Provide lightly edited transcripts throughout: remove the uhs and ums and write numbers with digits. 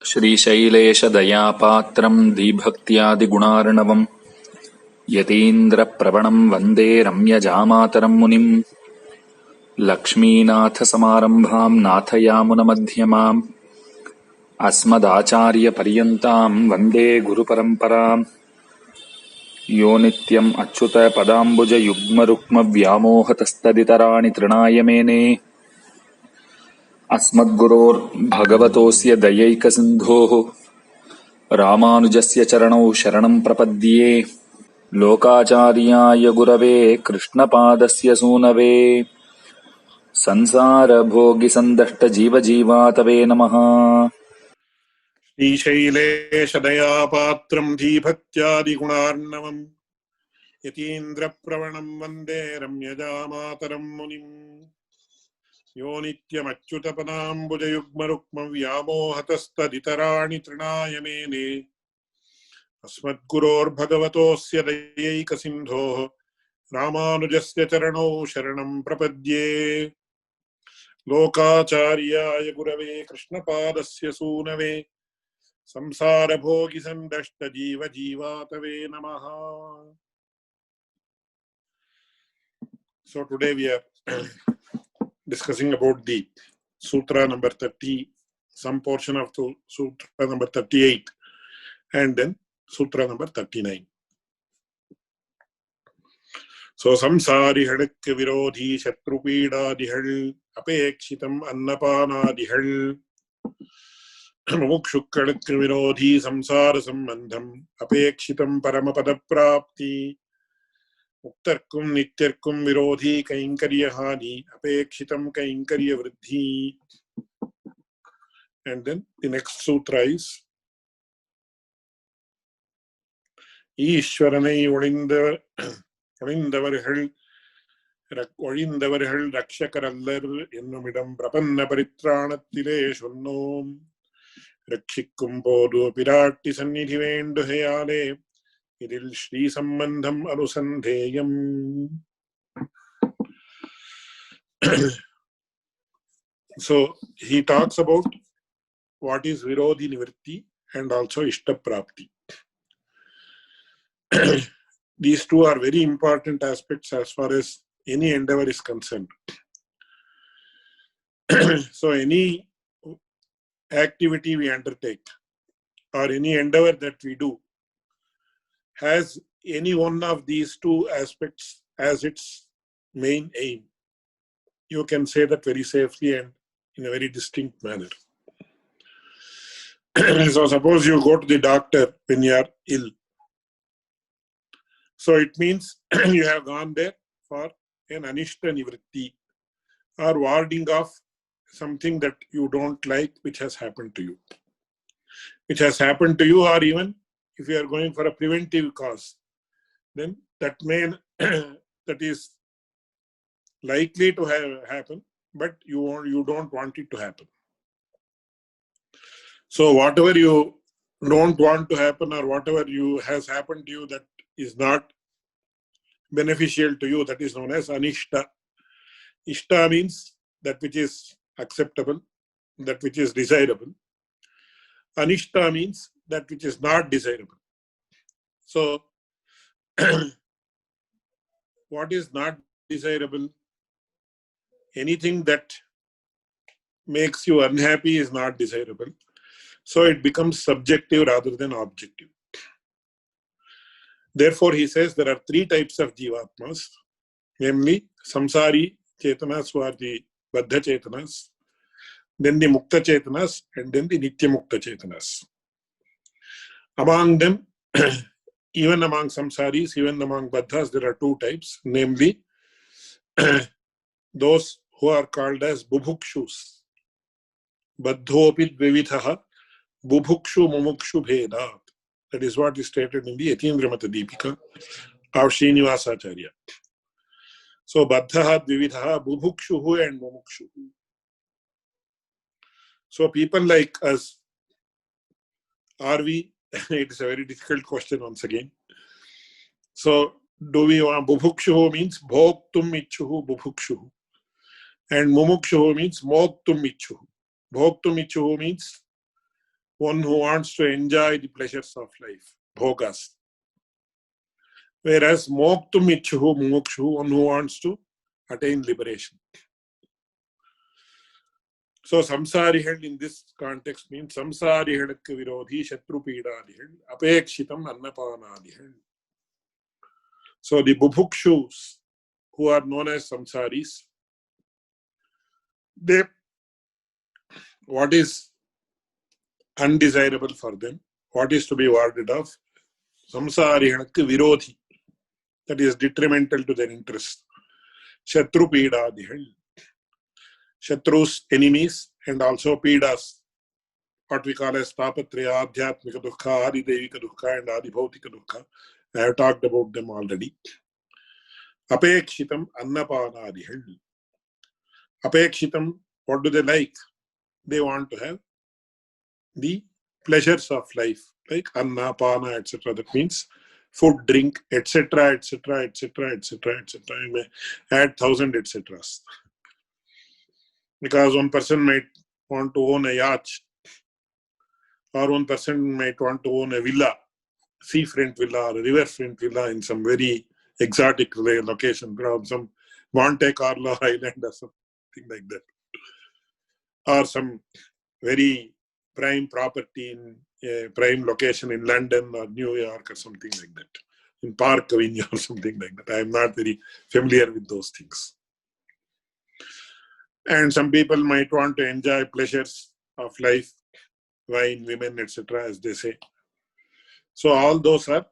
श्रीशैलेशदयापात्रम् धीभक्त्यादिगुणार्णवम् यतीन्द्रप्रवणम् वन्दे रम्यजामातरम् मुनिम् लक्ष्मीनाथसमारम्भाम् नाथयामुनमध्यमाम् अस्मदाचार्यपर्यन्ताम् वन्दे गुरुपरम्पराम् यो नित्यम् अच्युतपदाम्बुजयुग्मरुक्मव्यामोहतस्तदितराणि तृणाय मेने अस्मद्गुरोर्भगवतोऽस्य दयैकसिन्धोः रामानुजस्य चरणौ शरणम् प्रपद्ये लोकाचार्याय गुरवे कृष्णपादस्य सूनवे संसारभोगिसन्दष्टजीवजीवातवे नमः। श्रीशैलेशदयापात्रम् धीभक्त्यादिगुणार्णवम् यतीन्द्रप्रवणम् वन्दे रम्यजामातरम् मुनिम् यो नित्यमच्युतपदाम्बुजयुग्मरुक्मव्यामोहतस्तदितराणि तृणाय मेने अस्मद्गुरोर्भगवतोऽस्य दयैकसिन्धोः रामानुजस्य चरणौ शरणम् प्रपद्ये लोकाचार्याय गुरवे कृष्णपादस्य सूनवे संसारभोगिसन्दष्टजीवजीवातवे नमः. So today we are discussing about the sutra number 30, some portion of the sutra number 38 and then sutra number 39. So samsarihadakya virodhi shatrupidadihal apekshitam annapanadihal Mumuksupadi virodhi samsara sambandham apekshitam paramapadaprápti muktarkum nityarkum virodhi kainkaryahani apekshitam kainkaryavriddhi. And then the next sutra is Ishwaranai ஒழிந்தவர்கள் ரக்ஷகரல்லர் என்னுமிடம் பிரபன்ன பரித்ராணத்திலே சொன்னோம் ரட்சிக்கும் போது பிராட்டி சந்நிதி வேண்டுகையாலே இதில் ஸ்ரீ சம்பந்தம் அனுசந்தேயம். So he talks about what is virodhi nivritti and also ishta prapti. These two are very important aspects as far as any endeavor is concerned. So any activity we undertake or any endeavor that we do has any one of these two aspects as its main aim. You can say that very safely and in a very distinct manner. So suppose you go to the doctor when you are ill. So it means you have gone there for an anishta nivritti or warding off something that you don't like which has happened to you. Which has happened to you, or even if you are going for a preventive cause, then that may that is likely to happen, but you don't want it to happen. So whatever you don't want to happen or whatever has happened to you that is not beneficial to you, that is known as anishta. Ishta means that which is acceptable, that which is desirable. Anishta means that which is not desirable. So what is not desirable? Anything that makes you unhappy is not desirable. So it becomes subjective rather than objective. Therefore, he says there are three types of jivatmas, namely samsari chetanas, who are the baddha chetanas, then the mukta chetanas, and then the nitya mukta chetanas. Among them, even among samsaris, even among baddhas, there are two types, namely those who are called as bubhukshus. Baddhopi dvivithaha bubhukshu mumukshu bhedat. That is what is stated in the Yatindramata Deepika of Srinivasacharya. So baddhaha dvivithaha bubhukshuhu and mumukshuhu. So people like us, are we? It is a very difficult question once again. So do we want bubhukshuhu means bhoktum ichuhu bubhukshuhu, and mumukshuhu means moktum ichuhu. Bhoktum ichuhu means one who wants to enjoy the pleasures of life, bhogas. Whereas moktum ichuhu, mumukshu, one who wants to attain liberation. So samsarihal in this context means samsarihalakku virodhi shatru peedadihal apekshitam annapanadihal. So the bubhukshus who are known as samsaris, they, what is undesirable for them, what is to be warded off, samsarihalakku virodhi, that is detrimental to their interest. Shatru peedadihal, shatrus, enemies, and also peedas, what we call as tapatraya, adhyatmika dukkha, adidevika dukkha, and adibhautika dukkha. I have talked about them already. Apekshitam annapanadihal. Apekshitam, what do they like? They want to have the pleasures of life, like anna, pana, etc. That means food, drink, etc., etc., etc., etc., etc. You may add 1,000 etc. Because one person might want to own a yacht, or one person might want to own a villa, seafront villa or a riverfront villa in some very exotic location, some Monte Carlo island or something like that, or some very prime property in a prime location in London or New York or something like that, in Park Avenue or something like that. I am not very familiar with those things. And some people might want to enjoy pleasures of life, wine, women, etc., as they say. So all those are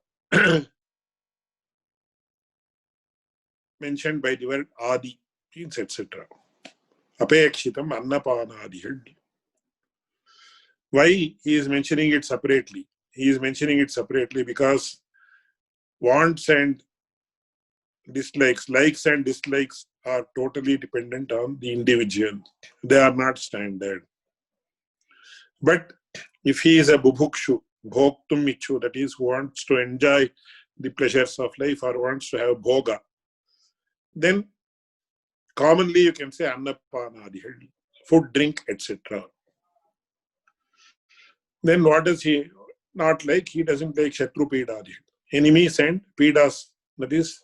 mentioned by the word adi, means etc. Apekshitam annapanadihal. Why he is mentioning it separately? He is mentioning it separately because wants and dislikes, likes and dislikes are totally dependent on the individual. They are not standard. But if he is a bubhukshu, bhoktum ichu, that is, who wants to enjoy the pleasures of life or wants to have bhoga, then commonly you can say annapanadihal, food, drink, etc. Then what does he not like? He doesn't like shatru peedadihal, enemies and peedas, that is,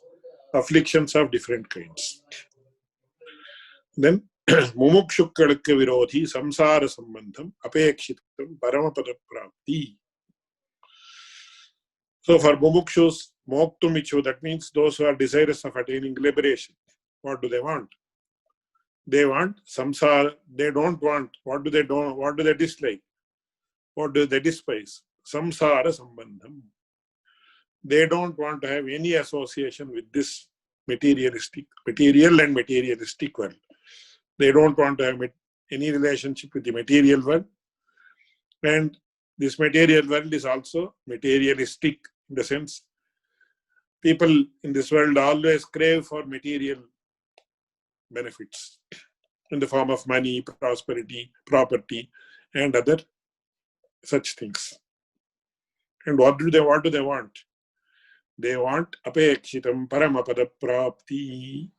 afflictions of different kinds. Then mumukshukkalukku virodhi samsara sambandham apekshitam paramapada prapti. So for mumukshus, moktum ichu, that means those who are desirous of attaining liberation. What do they want? They want samsara. They don't want. What do they dislike? What do they despise? Samsara sambandham. They don't want to have any association with this material and materialistic world. They don't want to have any relationship with the material world. And this material world is also materialistic in the sense people in this world always crave for material benefits in the form of money, prosperity, property, and other such things. And what do they want? They want apekshitam paramapada prapti.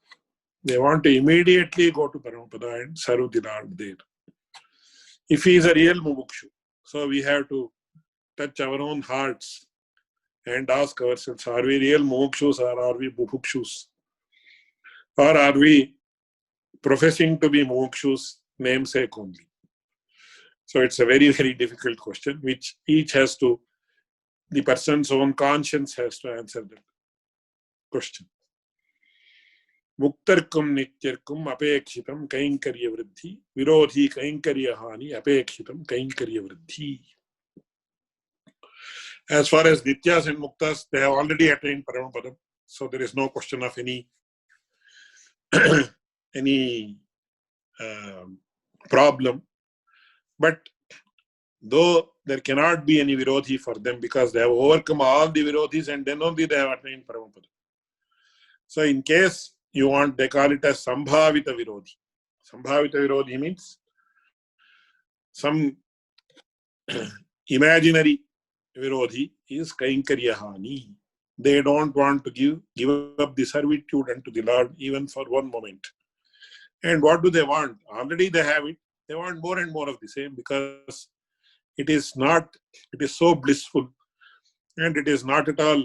They want to immediately go to Paramapada and serve the Lord there. If he is a real mumukshu, so we have to touch our own hearts and ask ourselves, are we real mumukshus or are we bubhukshus? Or are we professing to be mumukshus, namesake only? So it's a very, very difficult question, which the person's own conscience has to answer that question. Muktarkum nityarkum apekshitam kainkarya vriddhi, virodhi kainkarya hani apekshitam kainkarya vriddhi. As far as nityas and muktas, they have already attained Paramapadam, so there is no question of any problem. But though there cannot be any virodhi for them because they have overcome all the virodhis and then only they have attained Paramapadam. So in case you want, they call it as sambhavita virodhi. Sambhavita virodhi means some imaginary virodhi is kainkarya hani. They don't want to give up the servitude unto the Lord even for one moment. And what do they want? Already they have it. They want more and more of the same because it is so blissful, and it is not at all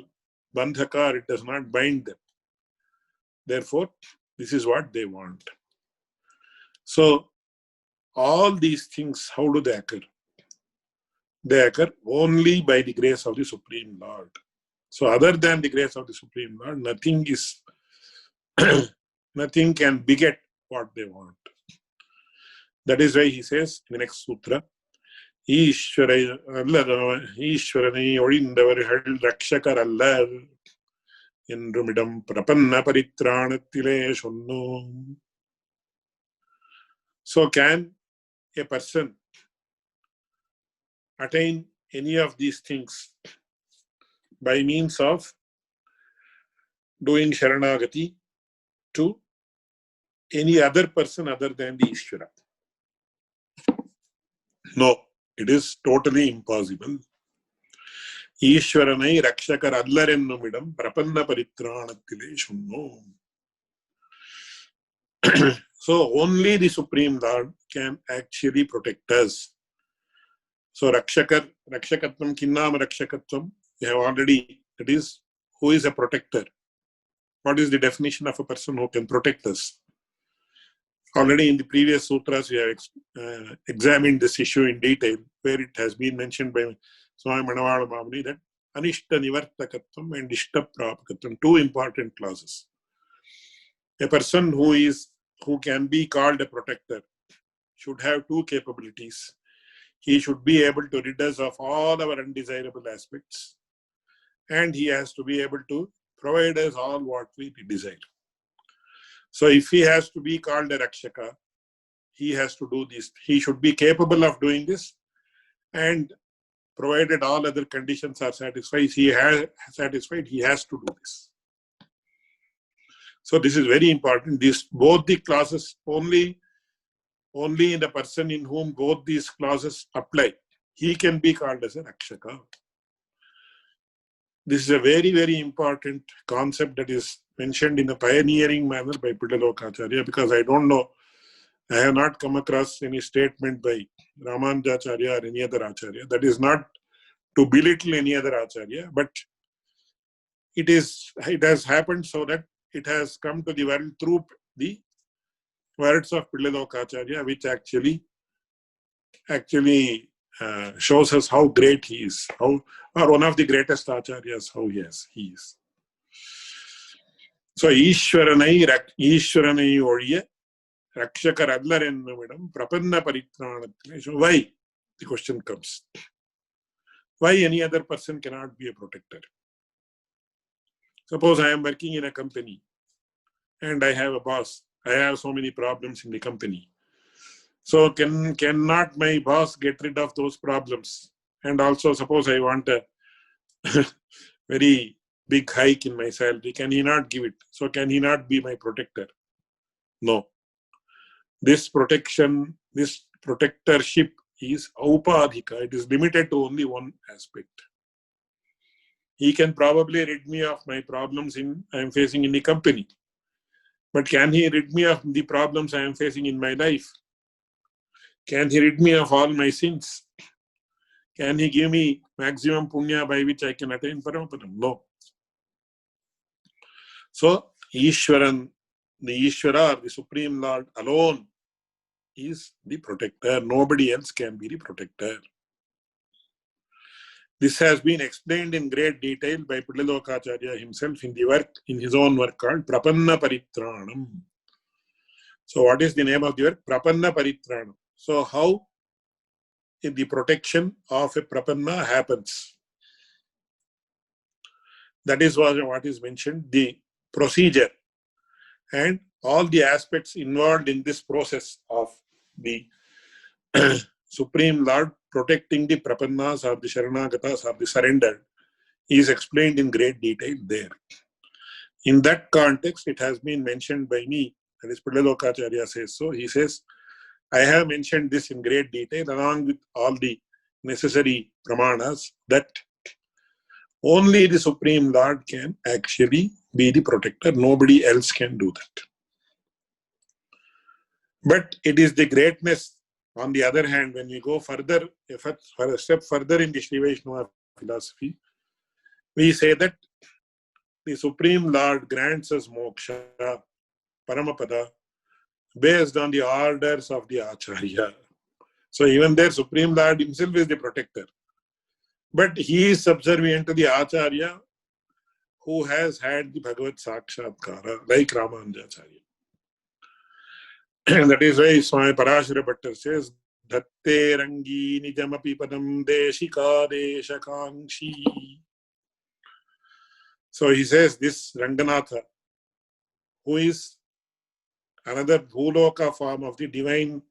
bandhaka, it does not bind them. Therefore, this is what they want. So, all these things, how do they occur? They occur only by the grace of the Supreme Lord. So, other than the grace of the Supreme Lord, nothing can beget what they want. That is why he says in the next sutra, ஈஸ்வரனை ஒழிந்தவர்கள் ரக்ஷகர் அல்லர் என்றுமிடம் பிரபன்ன பரித்ராணத்திலே சொன்னோம். So can a person attain any of these things by means of doing Sharanagati to any other person other than the Ishvara? No, it is totally impossible. Ishvaranai rakshakar allarennumidam prapanna paritranathile shunnom. So only the Supreme Lord can actually protect us. So rakshakatvam kinnam rakshakatvam, we have already, that is, who is a protector? What is the definition of a person who can protect us? Already in the previous sutras, we have examined this issue in detail, where it has been mentioned by Swami Manavala Bhavani that Anishta Nivartakatvam and Ishta Prapakatvam, two important clauses. A person who can be called a protector should have two capabilities. He should be able to rid us of all our undesirable aspects, and he has to be able to provide us all what we desire. So if he has to be called a Rakshaka, he has to do this. He should be capable of doing this, and provided all other conditions are satisfied, he has to do this. So this is very important. Both the clauses, only in the person in whom both these clauses apply, he can be called as a Rakshaka. This is a very, very important concept that is mentioned in a pioneering manner by Pidalokacharya, because I don't know, I have not come across any statement by Ramanujacharya or any other Acharya. That is not to belittle any other Acharya, but it has happened so that it has come to the world through the words of Pidalokacharya, which actually shows us how great he is, or one of the greatest acharyas, how he is. So, Ishwaranai Oriya, Rakshakar Adlarennumidam, Prapanna Paritranathile. So, why? The question comes. Why any other person cannot be a protector? Suppose I am working in a company and I have a boss. I have so many problems in the company. So cannot my boss get rid of those problems? And also, suppose I want a very big hike in my salary. Can he not give it? So can he not be my protector? No. This protectorship is aupadhika. It is limited to only one aspect. He can probably rid me of my problems I am facing in the company. But can he rid me of the problems I am facing in my life? Can he rid me of all my sins? Can he give me maximum punya by which I can attain Paramapadam? No. So, the Ishvara, the Supreme Lord alone is the protector. Nobody else can be the protector. This has been explained in great detail by Pidalokacharya himself in his own work called Prapanna Paritranam. So, what is the name of the work? Prapanna Paritranam. So, how the protection of a prapanna happens? That is what is mentioned, the procedure and all the aspects involved in this process of the Supreme Lord protecting the prapannas or the Sharanagatas or the surrendered is explained in great detail there. In that context, it has been mentioned by me, that is Pidalokacharya says so. He says, I have mentioned this in great detail along with all the necessary pramanas that only the Supreme Lord can actually be the protector. Nobody else can do that. But it is the greatness On the other hand, when we go further, for a step further in the Sri Vaishnava philosophy, we say that the Supreme Lord grants us moksha, paramapada, based on the orders of the Acharya. So even there, Supreme Lord himself is the protector. But he is subservient to the Acharya who has had the Bhagavad Sakshatkara, like Ramanujacharya. And that is why Swami Parashara Bhattar says, Dhatte Rangi Nijamapi Padam Deshika Deshakangshi. So he says this Ranganatha, who is another Bhuloka form of the divine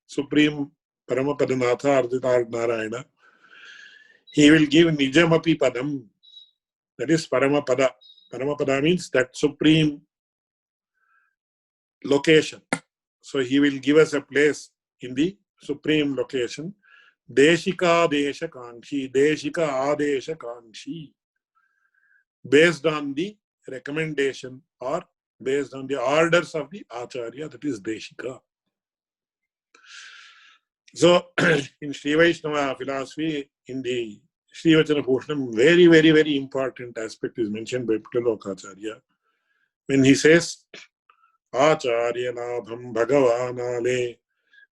Supreme Paramapadanatha or the Lord Narayana, he will give Nijamapi Padam, that is Paramapada. Paramapada means that supreme location. So he will give us a place in the supreme location. Deshika Desha Kanshi, Deshika Adesha Kanshi, based on the recommendation or based on the orders of the Acharya, that is Deshika. So in Sri Vaishnava philosophy, in the Sri Vachana Bhushanam, very, very, very important aspect is mentioned by Puttalokacharya when he says, Acharya Labham Bhagavanale,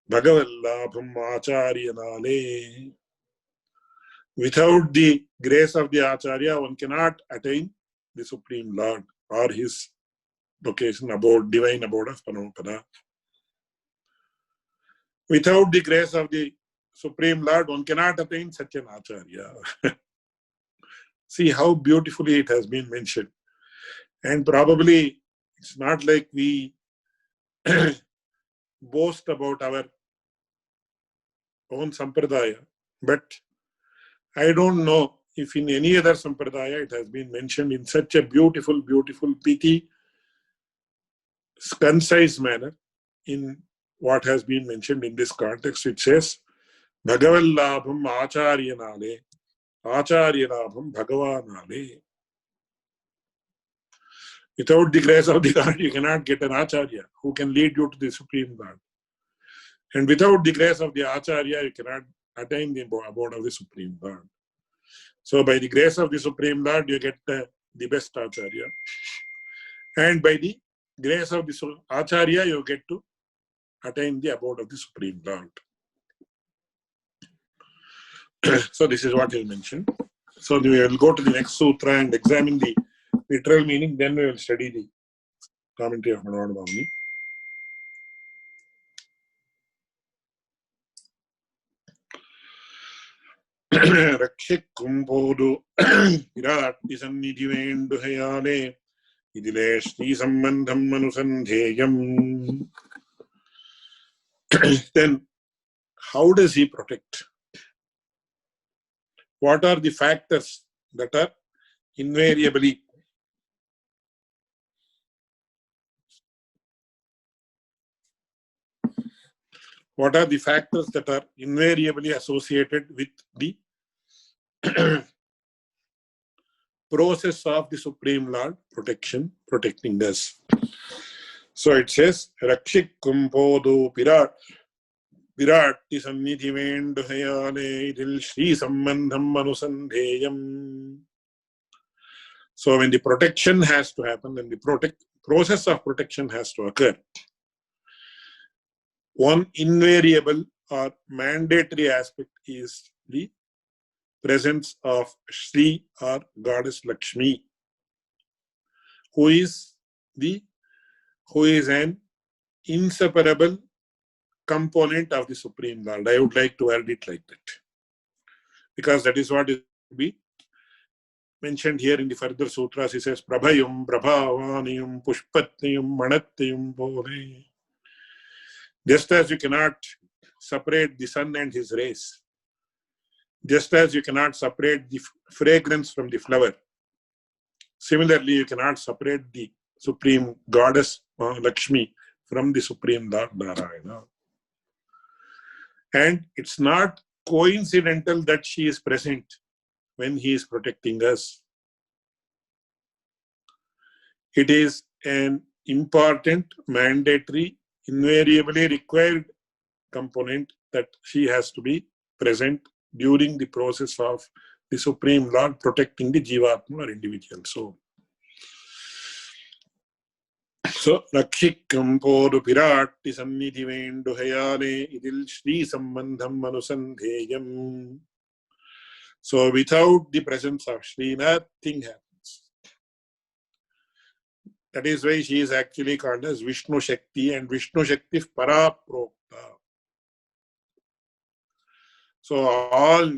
Bhagavallabham Acharyanale. Without the grace of the Acharya, one cannot attain the Supreme Lord or his location, abode, divine abode of Paramapada. Without the grace of the Supreme Lord, one cannot attain such an Acharya. See how beautifully it has been mentioned. And probably it's not like we boast about our own Sampradaya, but I don't know if in any other Sampradaya it has been mentioned in such a beautiful, beautiful, pithy, concise manner in what has been mentioned in this context. It says, Bhagavallabham Acharyanale, Acharyanabham Bhagavanale. Without the grace of the Lord, you cannot get an Acharya who can lead you to the Supreme Lord. And without the grace of the Acharya, you cannot attain the abode of the Supreme Lord. So by the grace of the Supreme Lord, you get the best Acharya. And by the grace of the Acharya, you get to attain the abode of the Supreme Lord. So this is what is mentioned. So we will go to the next sutra and examine the literal meaning. Then we will study the commentary of Manavada Bhavani. Rakshik Kumpodu Virati Sannidhi Vendu Hayale Idile Shri Sambandham Manusandheyam. Then how does he protect? What are the factors that are invariably associated with the process of the Supreme Lord protecting us? So it says, Rakshik Kumpodu Virati Sannidhi Vendu Hayale Idil Shri Sambandham Manusandheyam. So when the protection has to happen, when the process of protection has to occur, one invariable or mandatory aspect is the presence of Shri or Goddess Lakshmi, who is an inseparable component of the Supreme Lord. I would like to add it like that, because that is what is to be mentioned here in the further sutras. He says, Prabhayum, Prabhavaniyum, Pushpatniyum, Manattiyum Bode. Just as you cannot separate the sun and his rays, just as you cannot separate the fragrance from the flower, similarly, you cannot separate the Supreme Goddess Lakshmi from the Supreme Lord Narayana. And it's not coincidental that she is present when he is protecting us. It is an important, mandatory, invariably required component that she has to be present during the process of the Supreme Lord protecting the Jivatma or individual. So Rakshikam Podu Pirati Sannidhi Vendu Hayane Idil Shri Sambandham Manusandheyam. So without the presence of Shri, nothing happens. That is why she is actually called as Vishnu Shakti and Vishnu Shakti Paraprokta. So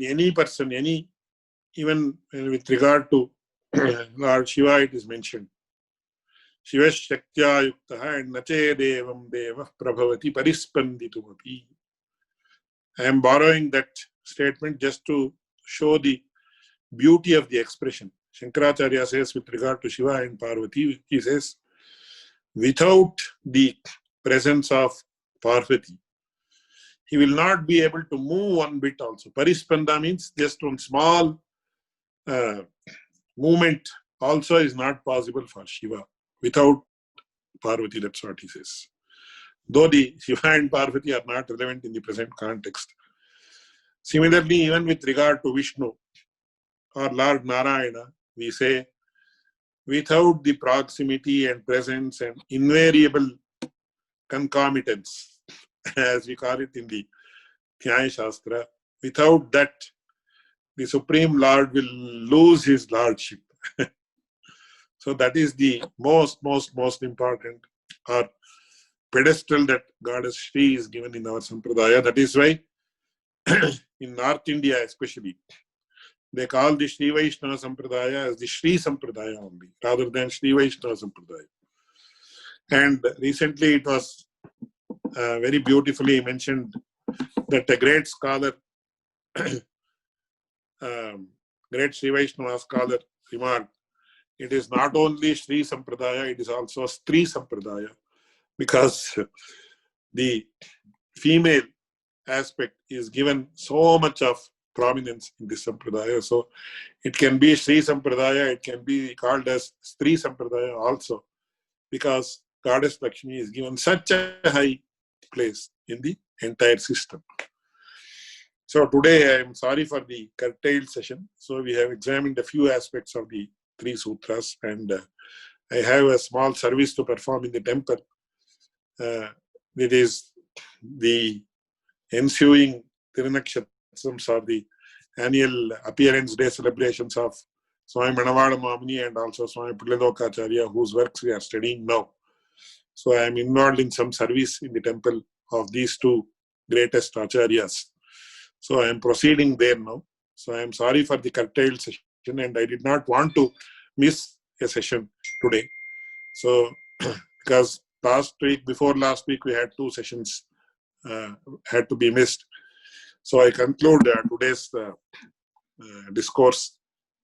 any person, even with regard to Lord Shiva, it is mentioned. Shiva Shaktya Yuktaha and Nache Devam Deva Prabhavati Parispanditumapi. I am borrowing that statement just to show the beauty of the expression. Shankaracharya says with regard to Shiva and Parvati, he says, without the presence of Parvati, he will not be able to move one bit also. Parispanda means just one small movement also is not possible for Shiva without Parvati. That's what he says. Though the Shiva and Parvati are not relevant in the present context. Similarly, even with regard to Vishnu or Lord Narayana, we say, without the proximity and presence and invariable concomitance, as we call it in the Nyaya Shastra, without that, the Supreme Lord will lose his lordship. So that is the most important or pedestal that Goddess Shri is given in our Sampradaya. That is why in North India especially, they call the Shri Vaishnava Sampradaya as the Shri Sampradaya only, rather than Shri Vaishnava Sampradaya. And recently it was very beautifully mentioned that a great scholar, great Shri Vaishnava scholar remarked, it is not only Shri Sampradaya, it is also Stri Sampradaya, because the female aspect is given so much of prominence in this Sampradaya. So it can be Shri Sampradaya, it can be called as Stri Sampradaya also, because Goddess Lakshmi is given such a high place in the entire system. So today I am sorry for the curtailed session. So we have examined a few aspects of the three sutras, and I have a small service to perform in the temple. It is the ensuing Tirunakshatrams or the annual appearance day celebrations of Swami Manavada Mamuni and also Swami Pulladokacharya, whose works we are studying now. So I am involved in some service in the temple of these two greatest acharyas. So I am proceeding there now. So I am sorry for the curtailed session, and I did not want to miss a session today. So because before last week, we had two sessions had to be missed. So I conclude today's discourse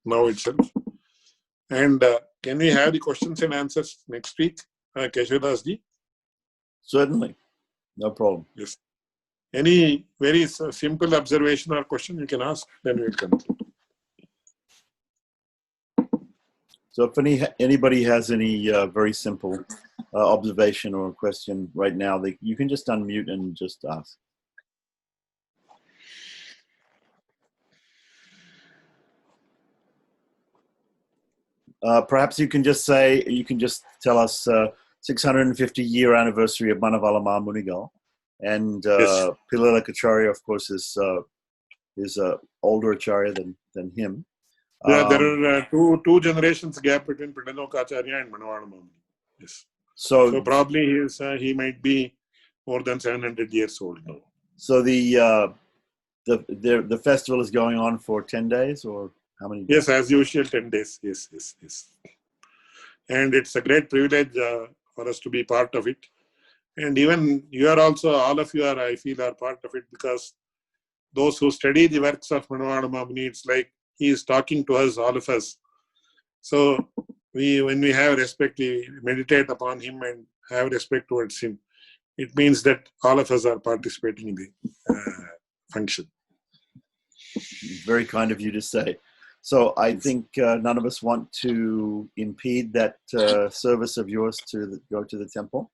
now itself. And can we have the questions and answers next week, Keshav ji? Certainly, no problem. Yes. Any very simple observation or question you can ask, then we'll conclude. So if anybody has any very simple observation or question right now, you can just unmute and just ask. Perhaps you can just tell us 650-year anniversary of Manavalama Munigal, and Yes. Pilala Acharya, of course, is older Acharya than him. Yeah, there are two generations gap between Pradhanokacharya and Manavada Mamuni. Yes. So probably he might be more than 700 years old now. So the festival is going on for 10 days, or how many days? Yes, as usual, 10 days. Yes. And it's a great privilege for us to be part of it. And even you are also, all of you are, I feel, are part of it, because those who study the works of Manavada Mamuni, it's like he is talking to us, all of us. So when we have respect, we meditate upon him and have respect towards him. It means that all of us are participating in the function. Very kind of you to say. So I think none of us want to impede that service of yours to go to the temple.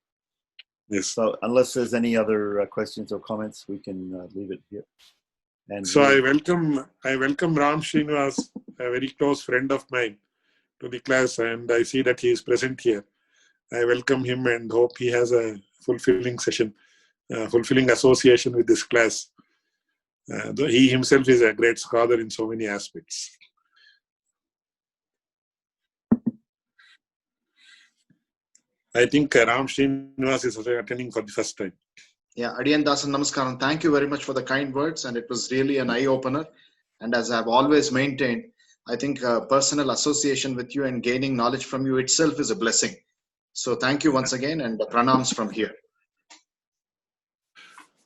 Yes. So unless there's any other questions or comments, we can leave it here. And so I welcome Ram Srinivas, a very close friend of mine, to the class, and I see that he is present here. I welcome him and hope he has a fulfilling session, fulfilling association with this class. Though he himself is a great scholar in so many aspects. I think Ram Srinivas is attending for the first time. Yeah, Adiyan Dasan Namaskaram. Thank you very much for the kind words, and it was really an eye-opener. And as I've always maintained, I think personal association with you and gaining knowledge from you itself is a blessing. So thank you once again, and pranams from here.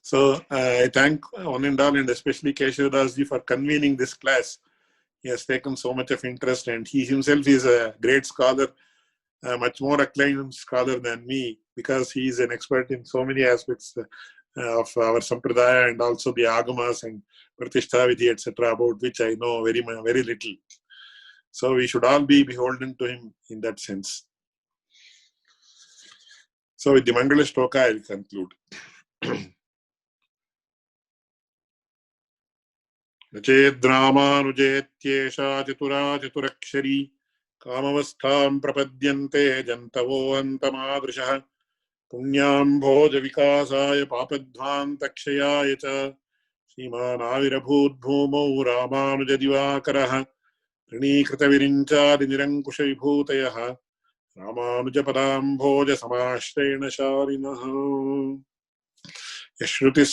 So I thank one and all, and especially Keshav ji, for convening this class. He has taken so much of interest, and he himself is a great scholar, a much more acclaimed scholar than me, because he is an expert in so many aspects of our sampradaya and also the agamas and pratishtha vidhi, etc., about which I know very little. So we should all be beholden to him in that sense. So with the Mangala Shloka, I will conclude. Nachedramānujetyesha chatura chaturakshari kamavastham prapadyante jantavo antamadrishah punyam bhoja vikasaya papadhvantakshayaya cha Sriman avirabhut bhumau Ramanujadivakaraha Trinikrita virinchadi nirankusha vibhutayah Ramanujapadam bhoja samashrena sharinaha Yashrutis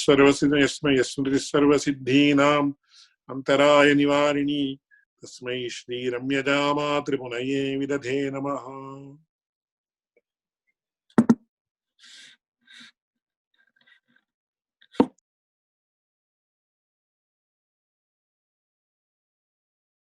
sarvasiddhinam Antaraya nivarini Tasmai Shri Ramyajama Tripunaye Vidadhe Namaha.